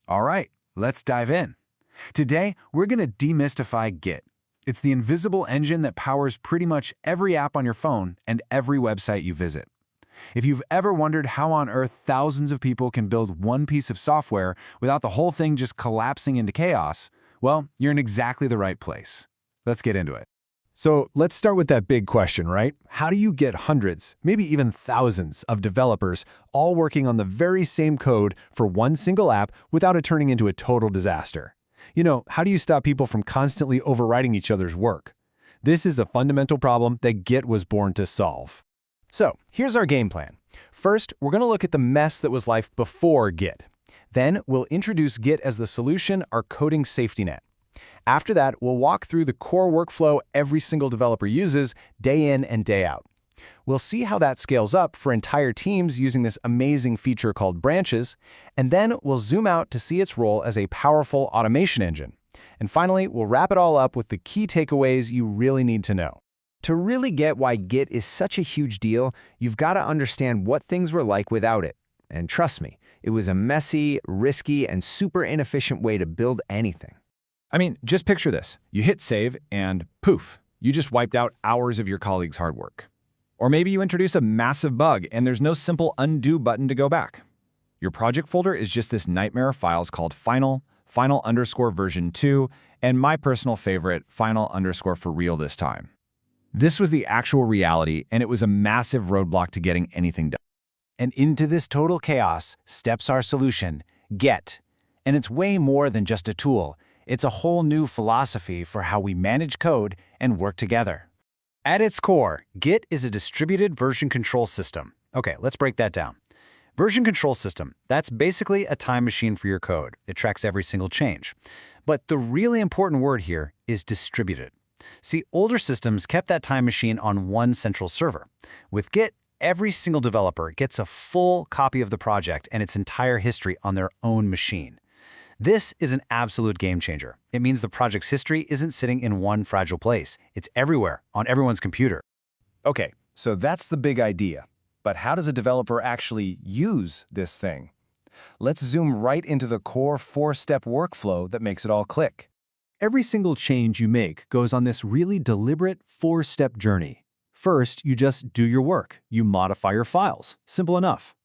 All right, let's dive in. Today, we're going to demystify Git. It's the invisible engine that powers pretty much every app on your phone and every website you visit. If you've ever wondered how on earth thousands of people can build one piece of software without the whole thing just collapsing into chaos, well, you're in exactly the right place. Let's get into it. So let's start with that big question, right? How do you get hundreds, maybe even thousands of developers all working on the very same code for one single app without it turning into a total disaster? How do you stop people from constantly overwriting each other's work? This is a fundamental problem that Git was born to solve. So here's our game plan. First, we're going to look at the mess that was life before Git. Then we'll introduce Git as the solution, our coding safety net. After that, we'll walk through the core workflow every single developer uses day in and day out. We'll see how that scales up for entire teams using this amazing feature called branches, and then we'll zoom out to see its role as a powerful automation engine. And finally, we'll wrap it all up with the key takeaways you really need to know. To really get why Git is such a huge deal, you've got to understand what things were like without it. And trust me, it was a messy, risky, and super inefficient way to build anything. I mean, just picture this. You hit save and poof, you just wiped out hours of your colleagues' hard work. Or maybe you introduce a massive bug and there's no simple undo button to go back. Your project folder is just this nightmare of files called final_version2, and my personal favorite, final_for_real this time. This was the actual reality, and it was a massive roadblock to getting anything done. And into this total chaos steps our solution, Git. And it's way more than just a tool. It's a whole new philosophy for how we manage code and work together. At its core, Git is a distributed version control system. Okay, let's break that down. Version control system, that's basically a time machine for your code. It tracks every single change. But the really important word here is distributed. See, older systems kept that time machine on one central server. With Git, every single developer gets a full copy of the project and its entire history on their own machine. This is an absolute game changer. It means the project's history isn't sitting in one fragile place. It's everywhere, on everyone's computer. Okay, so that's the big idea. But how does a developer actually use this thing? Let's zoom right into the core 4-step workflow that makes it all click. Every single change you make goes on this really deliberate 4-step journey. First, you just do your work. You modify your files. Simple enough.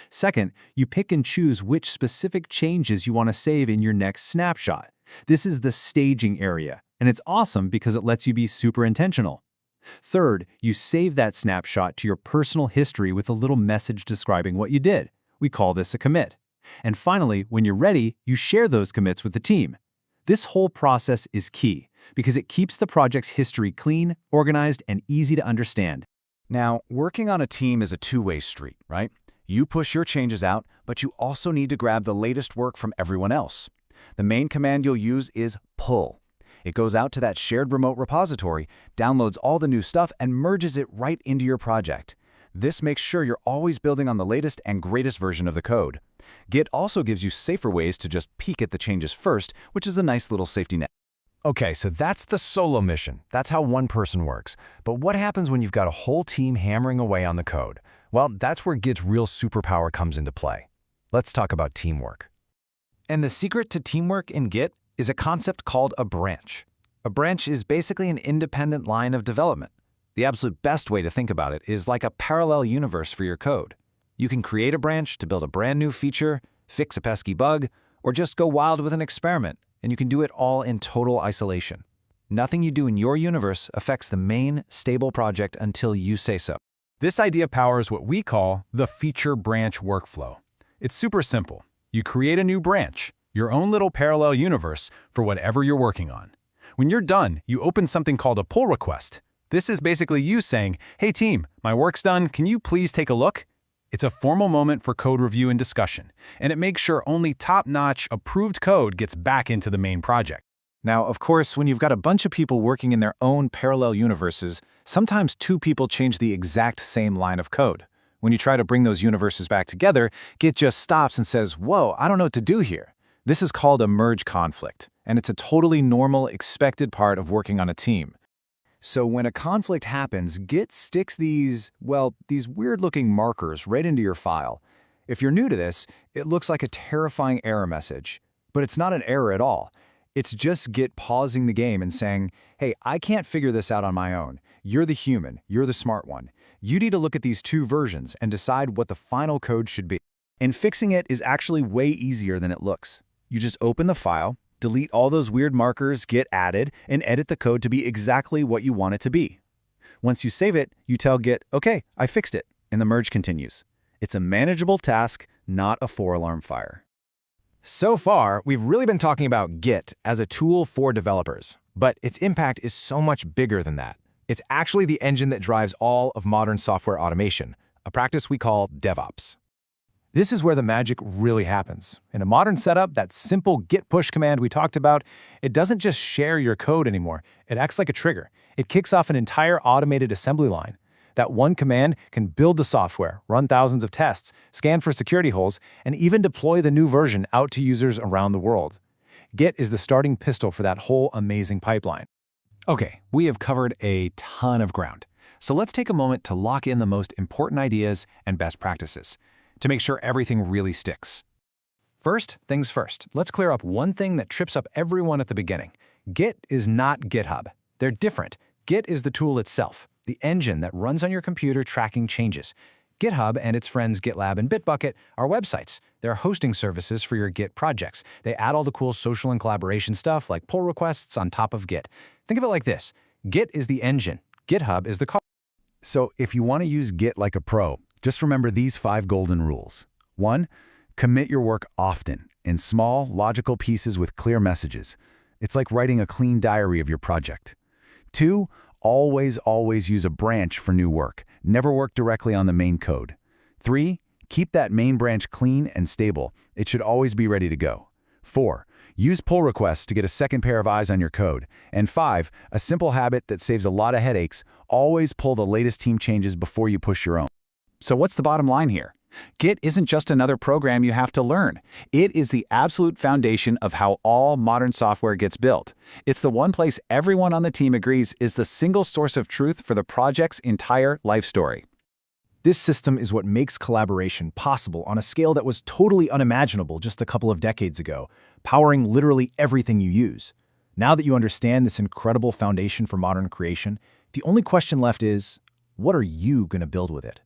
Second, you pick and choose which specific changes you want to save in your next snapshot. This is the staging area, and it's awesome because it lets you be super intentional. Third, you save that snapshot to your personal history with a little message describing what you did. We call this a commit. And finally, when you're ready, you share those commits with the team. This whole process is key because it keeps the project's history clean, organized, and easy to understand. Now, working on a team is a two-way street, right? You push your changes out, but you also need to grab the latest work from everyone else. The main command you'll use is pull. It goes out to that shared remote repository, downloads all the new stuff, and merges it right into your project. This makes sure you're always building on the latest and greatest version of the code. Git also gives you safer ways to just peek at the changes first, which is a nice little safety net. Okay, so that's the solo mission. That's how one person works. But what happens when you've got a whole team hammering away on the code? Well, that's where Git's real superpower comes into play. Let's talk about teamwork. And the secret to teamwork in Git is a concept called a branch. A branch is basically an independent line of development. The absolute best way to think about it is like a parallel universe for your code. You can create a branch to build a brand new feature, fix a pesky bug, or just go wild with an experiment, and you can do it all in total isolation. Nothing you do in your universe affects the main, stable project until you say so. This idea powers what we call the feature branch workflow. It's super simple. You create a new branch, your own little parallel universe for whatever you're working on. When you're done, you open something called a pull request. This is basically you saying, "Hey team, my work's done, can you please take a look?" It's a formal moment for code review and discussion, and it makes sure only top-notch, approved code gets back into the main project. Now, of course, when you've got a bunch of people working in their own parallel universes, sometimes two people change the exact same line of code. When you try to bring those universes back together, Git just stops and says, "Whoa, I don't know what to do here." This is called a merge conflict, and it's a totally normal, expected part of working on a team. So when a conflict happens, Git sticks these weird-looking markers right into your file. If you're new to this, it looks like a terrifying error message. But it's not an error at all. It's just Git pausing the game and saying, hey, I can't figure this out on my own. You're the human. You're the smart one. You need to look at these two versions and decide what the final code should be. And fixing it is actually way easier than it looks. You just open the file, delete all those weird markers Git added, and edit the code to be exactly what you want it to be. Once you save it, you tell Git, okay, I fixed it, and the merge continues. It's a manageable task, not a 4-alarm fire. So far, we've really been talking about Git as a tool for developers, but its impact is so much bigger than that. It's actually the engine that drives all of modern software automation, a practice we call DevOps. This is where the magic really happens. In a modern setup, that simple git push command we talked about, it doesn't just share your code anymore. It acts like a trigger. It kicks off an entire automated assembly line. That one command can build the software, run thousands of tests, scan for security holes, and even deploy the new version out to users around the world. Git is the starting pistol for that whole amazing pipeline. Okay, we have covered a ton of ground. So let's take a moment to lock in the most important ideas and best practices to make sure everything really sticks. First things first, let's clear up one thing that trips up everyone at the beginning. Git is not GitHub. They're different. Git is the tool itself, the engine that runs on your computer tracking changes. GitHub and its friends GitLab and Bitbucket are websites. They're hosting services for your Git projects. They add all the cool social and collaboration stuff like pull requests on top of Git. Think of it like this. Git is the engine. GitHub is the car. So if you want to use Git like a pro, just remember these 5 golden rules. 1. Commit your work often, in small, logical pieces with clear messages. It's like writing a clean diary of your project. 2. Always use a branch for new work. Never work directly on the main code. 3. Keep that main branch clean and stable. It should always be ready to go. 4. Use pull requests to get a second pair of eyes on your code. And 5. A simple habit that saves a lot of headaches. Always pull the latest team changes before you push your own. So what's the bottom line here? Git isn't just another program you have to learn. It is the absolute foundation of how all modern software gets built. It's the one place everyone on the team agrees is the single source of truth for the project's entire life story. This system is what makes collaboration possible on a scale that was totally unimaginable just a couple of decades ago, powering literally everything you use. Now that you understand this incredible foundation for modern creation, the only question left is, what are you going to build with it?